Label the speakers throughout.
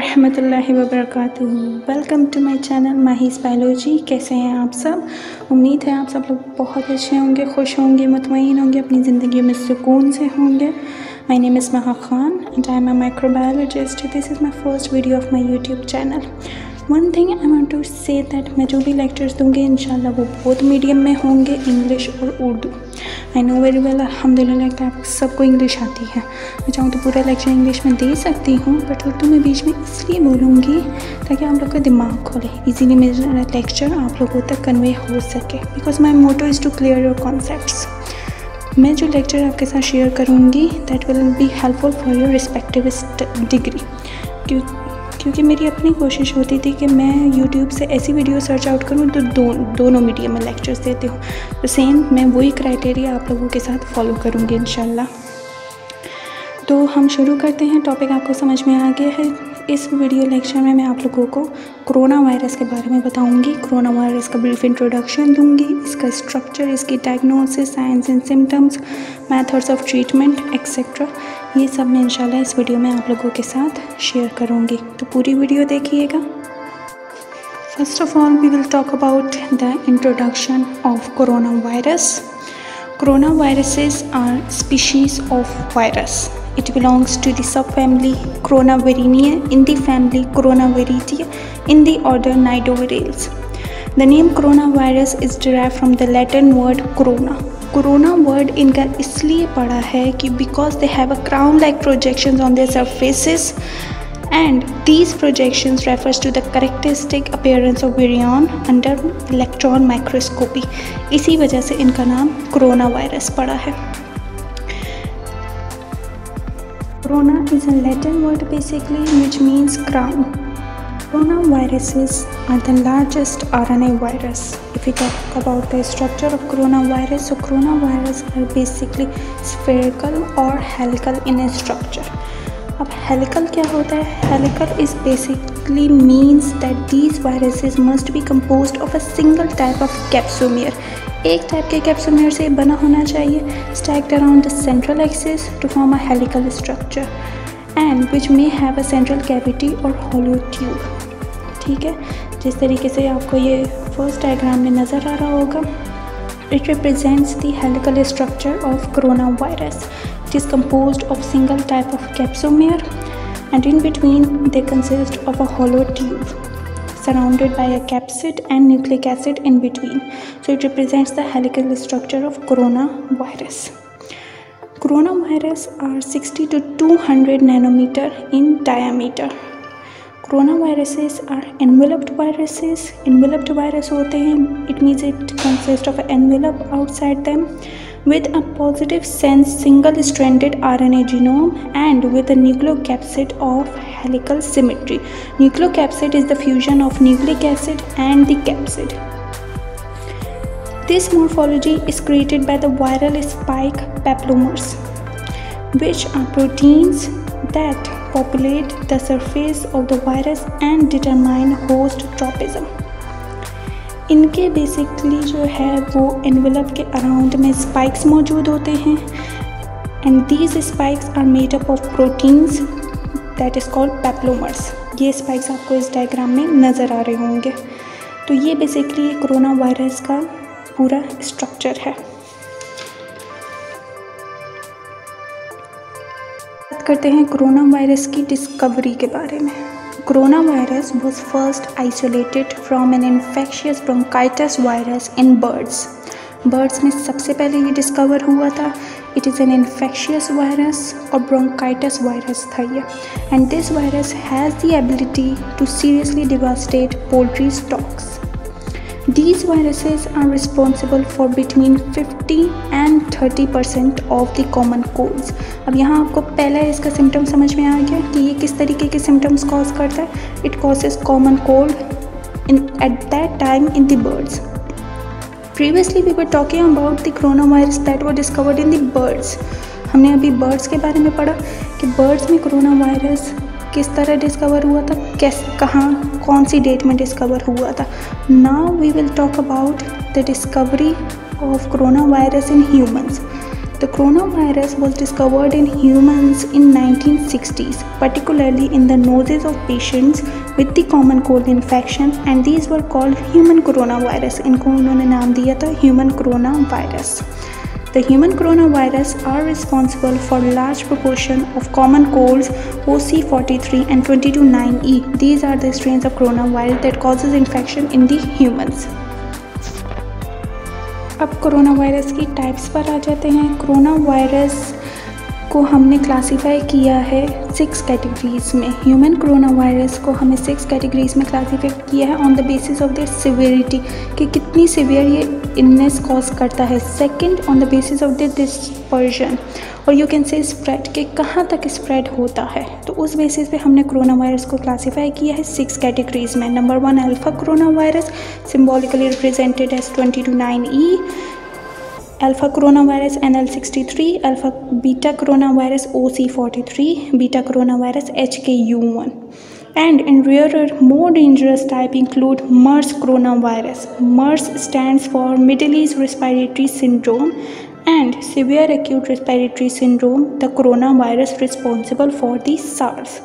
Speaker 1: रहमतुल्लाहि व बरकातुहू। Welcome to my channel Mahi's biology. कैसे हैं आप सब? उम्मीद है आप सब लोग बहुत अच्छे होंगे, खुश होंगे, मुतमईन होंगे, अपनी ज़िंदगी में सुकून से होंगे। My name is Maha Khan and I am a microbiologist. This is my first video of my YouTube channel. One thing I want to say that मैं जो भी लेक्चर्स दूँगी इंशाल्लाह वो बहुत मीडियम में होंगे, इंग्लिश और Urdu. I know very well अल्हम्दुलिल्लाह कि आप सबको इंग्लिश आती है। मैं चाहूँ तो पूरा लेक्चर इंग्लिश में दे सकती हूँ, बट उर्दू में बीच में इसलिए बोलूँगी ताकि आप लोग का दिमाग खोले, इजीली मेरा लेक्चर आप लोगों तक कन्वे हो सके। Because my motto is to clear your concepts. मैं जो लेक्चर आपके साथ शेयर करूँगी that will be helpful for your respective degree. क्योंकि मेरी अपनी कोशिश होती थी कि मैं YouTube से ऐसी वीडियो सर्च आउट करूँ तो दोनों मीडियम में लेक्चर्स देती हूँ। तो सेम मैं वही क्राइटेरिया आप लोगों के साथ फॉलो करूँगी इंशाल्लाह। तो हम शुरू करते हैं। टॉपिक आपको समझ में आ गया है। इस वीडियो लेक्चर में मैं आप लोगों को कोरोना वायरस के बारे में बताऊंगी। कोरोना वायरस का ब्रीफ इंट्रोडक्शन दूंगी, इसका स्ट्रक्चर, इसकी diagnosis, science and symptoms, methods of treatment etcetera. ये सब मैं इंशाल्लाह इस वीडियो में आप लोगों के साथ शेयर करूंगी। तो पूरी वीडियो देखिएगा। First of all we will talk about the introduction of corona virus. Coronaviruses are species of virus. It belongs to the subfamily Coronaviridae in the family Coronaviridae in the order Nidovirales. The name coronavirus is derived from the Latin word corona. Corona word इनका इसलिए पड़ा है कि because they have a crown-like projections on their surfaces and these projections refers to the characteristic appearance of virion under electron microscopy. इसी वजह से इनका नाम कोरोना वायरस पड़ा है। Corona is a Latin word basically which means crown. Coronaviruses are the largest RNA virus. If we talk about the structure of coronavirus, so coronavirus are basically spherical or helical in a structure. अब helical क्या होता है? Helical is basically means that these viruses must be composed of a single type of capsomere. एक type के capsomere से बना होना चाहिए, stacked around the central axis to form a helical structure and which may have a central cavity और hollow tube. ठीक है, जिस तरीके से आपको ये फर्स्ट डायग्राम में नज़र आ रहा होगा, it represents the helical structure of coronavirus. It is composed of single type of capsomere and in between they consist of a hollow tube surrounded by a capsid and nucleic acid in between. So it represents the helical structure of coronavirus. Coronavirus are 60 to 200 nanometer in diameter. Coronaviruses are enveloped viruses. Enveloped virus होते हैं, it means it consists of an envelope outside them with a positive sense single-stranded RNA genome and with a nucleocapsid of helical symmetry. Nucleocapsid is the fusion of nucleic acid and the capsid. This morphology is created by the viral spike papillomers, which are proteins that populate the surface of the virus and determine host tropism. इनके basically जो है वो envelope के around में spikes मौजूद होते हैं and these spikes are made up of proteins that is called peplomers. ये स्पाइक्स आपको इस डायग्राम में नज़र आ रहे होंगे। तो ये बेसिकली कोरोना वायरस का पूरा स्ट्रक्चर है। करते हैं कोरोना वायरस की डिस्कवरी के बारे में। Corona virus was first isolated from an infectious bronchitis virus in birds. Birds में सबसे पहले ये डिस्कवर हुआ था। It is an infectious virus और ब्रोंकाइटिस वायरस था ये, and this virus has the ability to seriously devastate poultry stocks. These viruses are responsible for between 50 and 30% of the common colds. अब यहाँ आपको पहला इसका सिम्टम समझ में आ गया कि ये किस तरीके के सिम्टम्स कॉज करता है. It causes common cold at that time in the birds. Previously we were talking about the coronavirus that were discovered in the birds. हमने अभी बर्ड्स के बारे में पढ़ा कि बर्ड्स में कोरोना वायरस किस तरह डिस्कवर हुआ था, कहाँ कौन सी डेट में डिस्कवर हुआ था. Now we will talk about the discovery of corona virus in humans. The coronavirus was discovered in humans in 1960s, particularly in the noses of patients with the common cold infection, and these were called human coronavirus. इनको उन्होंने नाम दिया था human coronavirus. The human coronavirus are responsible for large proportion of common colds OC43 and 229E. These are the strains of coronavirus that causes infection in the humans. अब corona virus की types पर आ जाते हैं। Corona virus को हमने classify किया है 6 categories में। ह्यूमन कोरोना वायरस को हमें 6 कैटेगरीज में क्लासीफाई किया है on the basis of their severity, कि कितनी सिवियर ये इलनेस कॉज करता है। Second, on the basis of their dispersion, और यू कैन से स्प्रेड, के कहाँ तक स्प्रेड होता है। तो उस बेसिस पे हमने कोरोना वायरस को क्लासीफाई किया है 6 कैटेगरीज में। Number 1 alpha corona virus, symbolically represented as 2229E, alpha corona virus NL63, alpha beta corona virus OC43, beta corona virus HKU1. And in rarer, more dangerous type include MERS coronavirus. MERS stands for Middle East Respiratory Syndrome and severe acute respiratory syndrome, the coronavirus responsible for the SARS.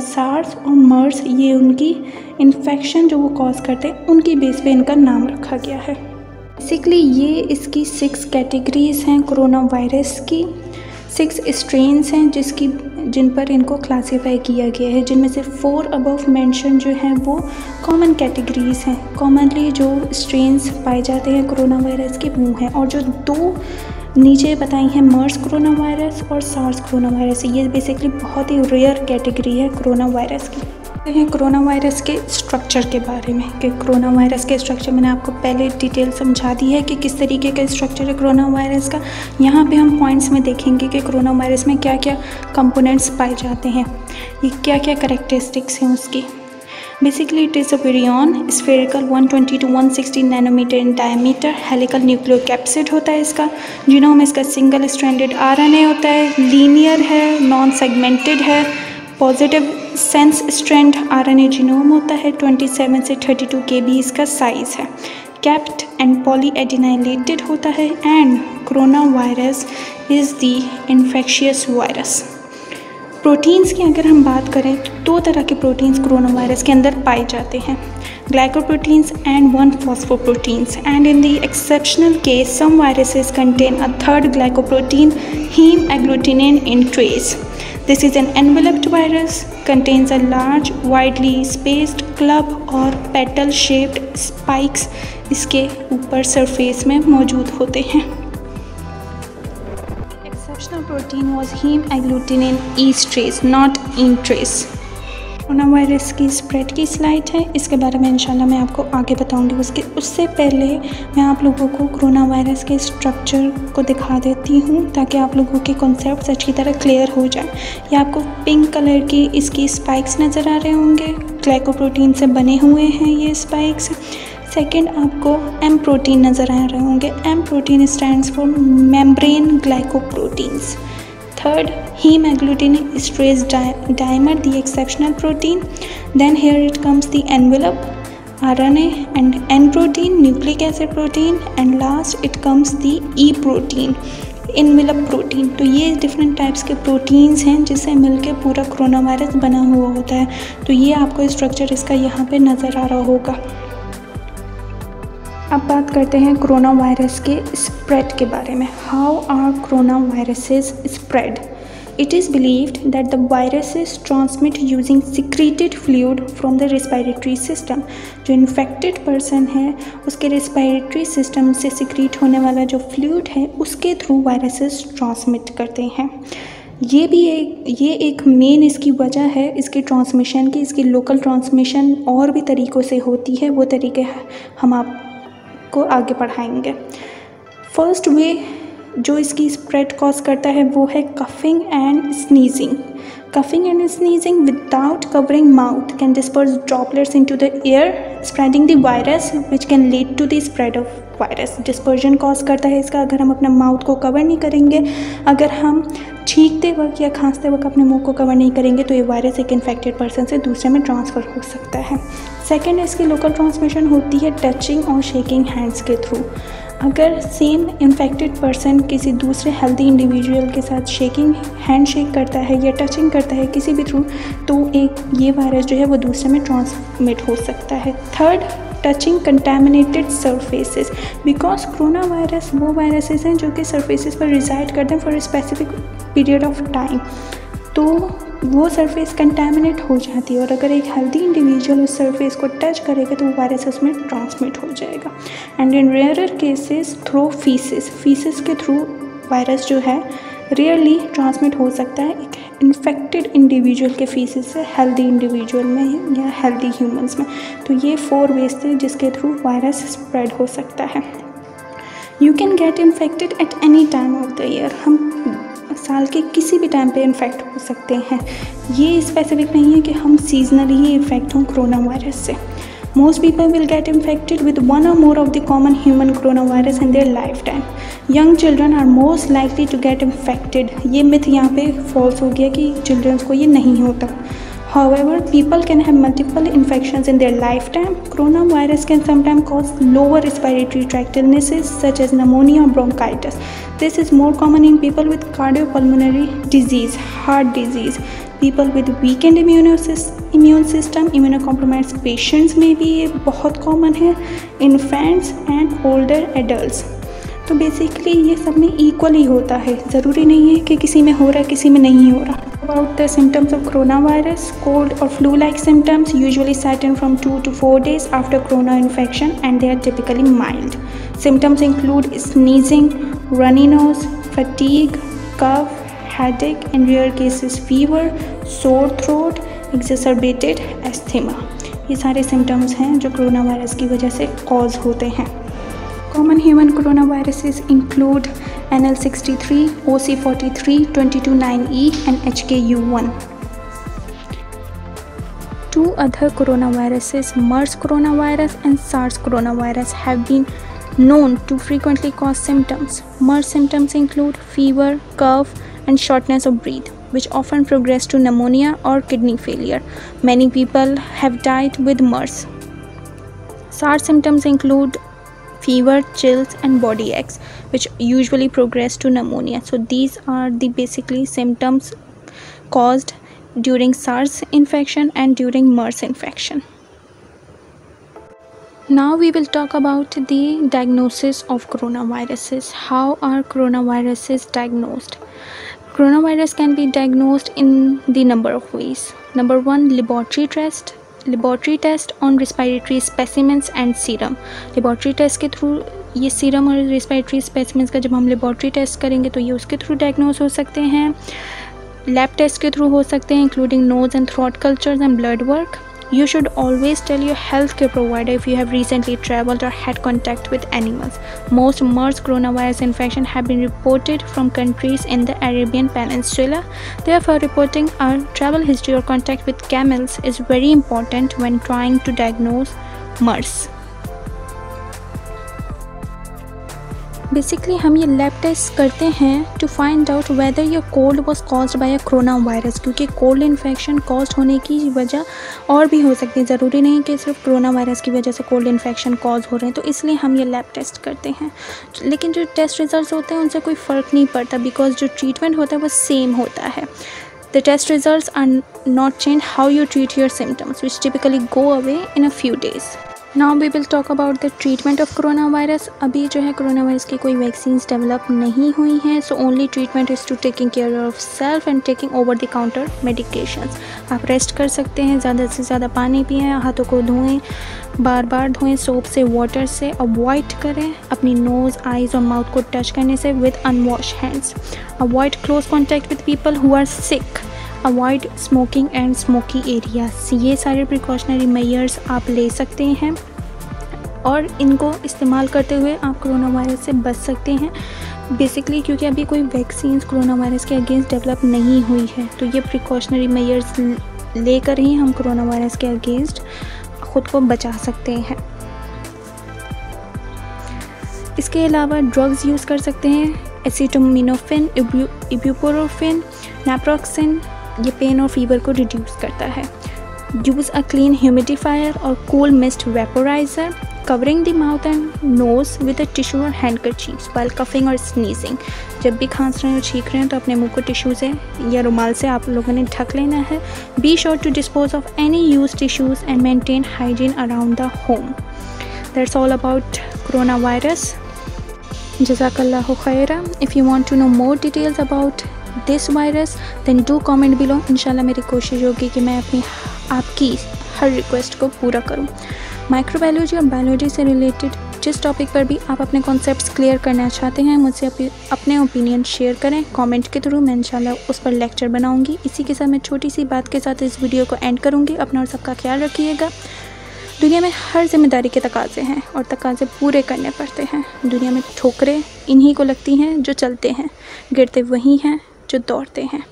Speaker 1: SARS और MERS ये उनकी infection जो वो cause करते हैं उनकी base पे इनका नाम रखा गया है। बेसिकली ये इसकी 6 कैटेगरीज हैं कोरोना वायरस की, 6 स्ट्रेन्स हैं जिन पर इनको क्लासीफाई किया गया है, जिनमें से 4 अबव मेंशन जो हैं वो कॉमन कैटेगरीज हैं। कॉमनली जो स्ट्रेन्स पाए जाते हैं कोरोना वायरस के वो हैं, और जो 2 नीचे बताई हैं मर्स कोरोना वायरस और सार्स कोरोना वायरस, ये बेसिकली बहुत ही रेयर कैटेगरी है कोरोना वायरस की। हैं कोरोना वायरस के स्ट्रक्चर के बारे में, कि कोरोना वायरस के स्ट्रक्चर मैंने आपको पहले डिटेल समझा दी है कि किस तरीके का स्ट्रक्चर है कोरोना वायरस का। यहाँ पे हम पॉइंट्स में देखेंगे कि कोरोना वायरस में क्या क्या कंपोनेंट्स पाए जाते हैं, ये क्या क्या कैरेक्टरिस्टिक्स हैं उसकी। Basically it is a virion, spherical 120 to 160 nanometer in diameter, helical nucleocapsid होता है इसका। जीनोम इसका सिंगल स्ट्रैंडेड RNA होता है, लीनियर है, नॉन सेगमेंटेड है, positive sense strand RNA genome होता है, 27 से 32 kb इसका साइज़ है, कैप्ड एंड पॉलीएडिनाइलेटेड होता है, and corona virus is the infectious virus. Proteins की अगर हम बात करें तो 2 तरह के प्रोटीन्स कोरोना वायरस के अंदर पाए जाते हैं, glycoproteins and 1 phosphoproteins, and in the exceptional case some viruses contain a third glycoprotein haemagglutinin in trace. This is an enveloped virus, contains a large, widely spaced club और petal shaped spikes इसके ऊपर surface में मौजूद होते हैं। Exceptional protein was heme agglutinin estrase, not intrase। Corona virus की spread की slide है, इसके बारे में इंशाल्लाह मैं आपको आगे बताऊंगी। उससे पहले मैं आप लोगों को कोरोना वायरस के स्ट्रक्चर को दिखा देती हूँ ताकि आप लोगों के कॉन्सेप्ट्स अच्छी तरह क्लियर हो जाए। ये आपको पिंक कलर की इसकी स्पाइक्स नज़र आ रहे होंगे, ग्लाइकोप्रोटीन से बने हुए हैं ये स्पाइक्स। सेकेंड, आपको एम प्रोटीन नज़र आ रहे होंगे, M protein stands for membrane glycoproteins. Third, heme agglutinin estrase dimer, the exceptional protein. Then here it comes the envelope, RNA, and N protein, nucleic acid protein, and last it comes the E protein, envelope protein। तो ये different types के proteins हैं जिससे मिलके पूरा corona virus बना हुआ होता है। तो ये आपको स्ट्रक्चर इसका यहाँ पे नज़र आ रहा होगा। अब बात करते हैं कोरोना वायरस के स्प्रेड के बारे में। How are corona viruses spread? It is believed that the viruses transmit using secreted fluid from the respiratory system. जो इन्फेक्टेड पर्सन है उसके रेस्पिरेटरी सिस्टम से सिक्रीट होने वाला जो फ्लूइड है उसके थ्रू वायरसेस ट्रांसमिट करते हैं। ये एक मेन इसकी वजह है इसकी ट्रांसमिशन की। इसकी लोकल ट्रांसमिशन और भी तरीक़ों से होती है, वो तरीके हम आपको आगे पढ़ाएंगे। फर्स्ट वे जो इसकी स्प्रेड कॉज करता है वो है coughing and sneezing. Coughing and sneezing without covering mouth can disperse droplets into the air, spreading the virus, which can lead to the spread of virus. Dispersion cause करता है इसका। अगर हम अपना माउथ को कवर नहीं करेंगे, अगर हम छींकते वक्त या खांसते वक्त अपने मुंह को कवर नहीं करेंगे तो ये वायरस एक इन्फेक्टेड पर्सन से दूसरे में ट्रांसफ़र हो सकता है। सेकेंड, इसकी लोकल ट्रांसमिशन होती है टचिंग और शेकिंग हैंड्स के थ्रू। अगर सेम इन्फेक्टेड पर्सन किसी दूसरे हेल्दी इंडिविजुअल के साथ हैंड शेक करता है या टचिंग करता है किसी भी थ्रू, तो ये वायरस जो है वो दूसरे में ट्रांसमिट हो सकता है। Third, touching contaminated surfaces, because corona virus वो वायरसेस हैं जो कि सरफेसेस पर रिजाइड करते हैं for a specific period of time, तो वो सरफेस कंटेमिनेट हो जाती है और अगर एक हेल्दी इंडिविजुअल उस सरफेस को टच करेगा तो वो वायरस उसमें ट्रांसमिट हो जाएगा। And in rarer cases through faeces के थ्रू वायरस जो है रेयरली ट्रांसमिट हो सकता है एक इन्फेक्टेड इंडिविजुअल के फीसिस से हेल्दी इंडिविजुअल में या हेल्दी ह्यूमंस में। तो ये 4 वेज थे जिसके थ्रू वायरस स्प्रेड हो सकता है। You can get infected at any time of the year, हम साल के किसी भी टाइम पे इन्फेक्ट हो सकते हैं। ये स्पेसिफिक नहीं है कि हम सीजनली ही इन्फेक्ट हों कोरोना वायरस से। Most people will get infected with one or more of the common human coronavirus in their lifetime. Young children are most likely to get infected. ये myth यहाँ पे false हो गया कि children को ये नहीं होता। However, people can have multiple infections in their lifetime. Coronavirus can sometimes cause lower respiratory tract illnesses such as pneumonia or bronchitis. This is more common in people with cardiopulmonary disease, heart disease, people with weakened immune system, immunocompromised patients में भी ये बहुत common है, infants and older adults. तो basically ये सब में equally होता है, ज़रूरी नहीं है कि किसी में हो रहा है किसी में नहीं हो रहा। About the symptoms of coronavirus, cold or flu-like symptoms usually set in from 2 to 4 days after corona infection and they are typically mild. Symptoms include sneezing, runny nose, fatigue, cough, headache, in rare cases fever, sore throat, exacerbated asthma. ये सारे symptoms हैं जो corona virus की वजह से cause होते हैं। Common human coronaviruses include NL63, OC43, 229E and HKU1. 2 other coronaviruses, MERS coronavirus and SARS coronavirus, have been known to frequently cause symptoms. MERS symptoms include fever, cough, and shortness of breath, which often progress to pneumonia or kidney failure. Many people have died with MERS. SARS symptoms include fever, chills, and body aches, which usually progress to pneumonia. So these are the basically symptoms caused during SARS infection and during MERS infection. Now we will talk about the diagnosis of coronaviruses. How are coronaviruses diagnosed? Coronavirus can be diagnosed in the number of ways. Number 1, laboratory test on respiratory specimens and serum. Laboratory test के through ये serum और respiratory specimens का जब हम laboratory test करेंगे तो ये उसके थ्रू डायग्नोज हो सकते हैं। लैब टेस्ट के थ्रू हो सकते हैं including nose and throat cultures and blood work. You should always tell your healthcare provider if you have recently traveled or had contact with animals. Most MERS coronavirus infection have been reported from countries in the Arabian Peninsula. Therefore, reporting our travel history or contact with camels is very important when trying to diagnose MERS. Basically हम ये lab test करते हैं to find out whether your cold was caused by a corona virus, क्योंकि cold infection caused होने की वजह और भी हो सकती है, ज़रूरी नहीं कि सिर्फ कोरोना वायरस की वजह से कोल्ड इन्फेक्शन कॉज हो रहे हैं। तो इसलिए हम ये लैब टेस्ट करते हैं, लेकिन जो टेस्ट रिजल्ट्स होते हैं उनसे कोई फ़र्क नहीं पड़ता बिकॉज जो ट्रीटमेंट होता है वो सेम होता है। The test results are not change how you treat your symptoms, which typically go away in a few days. Now we will talk about the treatment of coronavirus. अभी जो है corona virus की कोई vaccines develop नहीं हुई हैं, so only treatment is to taking care of self and taking over the counter medications. आप rest कर सकते हैं, ज़्यादा से ज़्यादा पानी पिएं, हाथों को धोएं, बार बार धोएं सोप से, वाटर से, अवॉइड करें अपनी नोज़, आइज़ और माउथ को टच करने से with unwashed hands. Avoid close contact with people who are sick. Avoid smoking and smoky areas. ये सारे प्रिकॉशनरी मेजर्स आप ले सकते हैं और इनको इस्तेमाल करते हुए आप कोरोना वायरस से बच सकते हैं। बेसिकली क्योंकि अभी कोई वैक्सीन्स कोरोना वायरस के अगेंस्ट डेवलप नहीं हुई है, तो ये प्रिकॉशनरी मेजर्स लेकर ही हम कोरोना वायरस के अगेंस्ट ख़ुद को बचा सकते हैं। इसके अलावा ड्रग्स यूज़ कर सकते हैं, एसिटामिनोफेन, इबुप्रोफेन, नैप्रोक्सिन। ये पेन और फीवर को रिड्यूस करता है। यूज़ अ क्लीन ह्यूमिडिफायर और cool mist vaporiser. covering the mouth and nose with a tissue or handkerchiefs while coughing or sneezing. जब भी खांस रहे हैं और छींक रहे हैं तो अपने मुंह को टिश्यू से या रुमाल से आप लोगों ने ढक लेना है. Be sure to dispose of any used tissues and maintain hygiene around the home. That's all about coronavirus. Jazakallahu khaira. If you want to know more details about this virus, then do comment below. इंशाल्लाह मेरी कोशिश होगी कि मैं आपकी हर request को पूरा करूं. माइक्रोबायोलॉजी और बायोलॉजी से रिलेटेड जिस टॉपिक पर भी आप अपने कॉन्सेप्ट्स क्लियर करना चाहते हैं, मुझसे अपने ओपिनियन शेयर करें कमेंट के थ्रू. मैं इंशाल्लाह उस पर लेक्चर बनाऊंगी. इसी के साथ मैं छोटी सी बात के साथ इस वीडियो को एंड करूंगी. अपना और सबका ख्याल रखिएगा. दुनिया में हर जिम्मेदारी के तकाज़े हैं और तकाज़े पूरे करने पड़ते हैं. दुनिया में ठोकरें इन्हीं को लगती हैं जो चलते हैं, गिरते वही हैं जो दौड़ते हैं.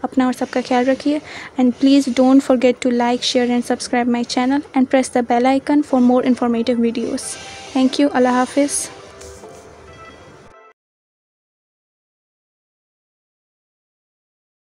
Speaker 1: अपना और सबका ख्याल रखिए. And please don't forget to like, share and subscribe my channel and press the bell icon for more informative videos. Thank you. अल्लाह हाफिज़.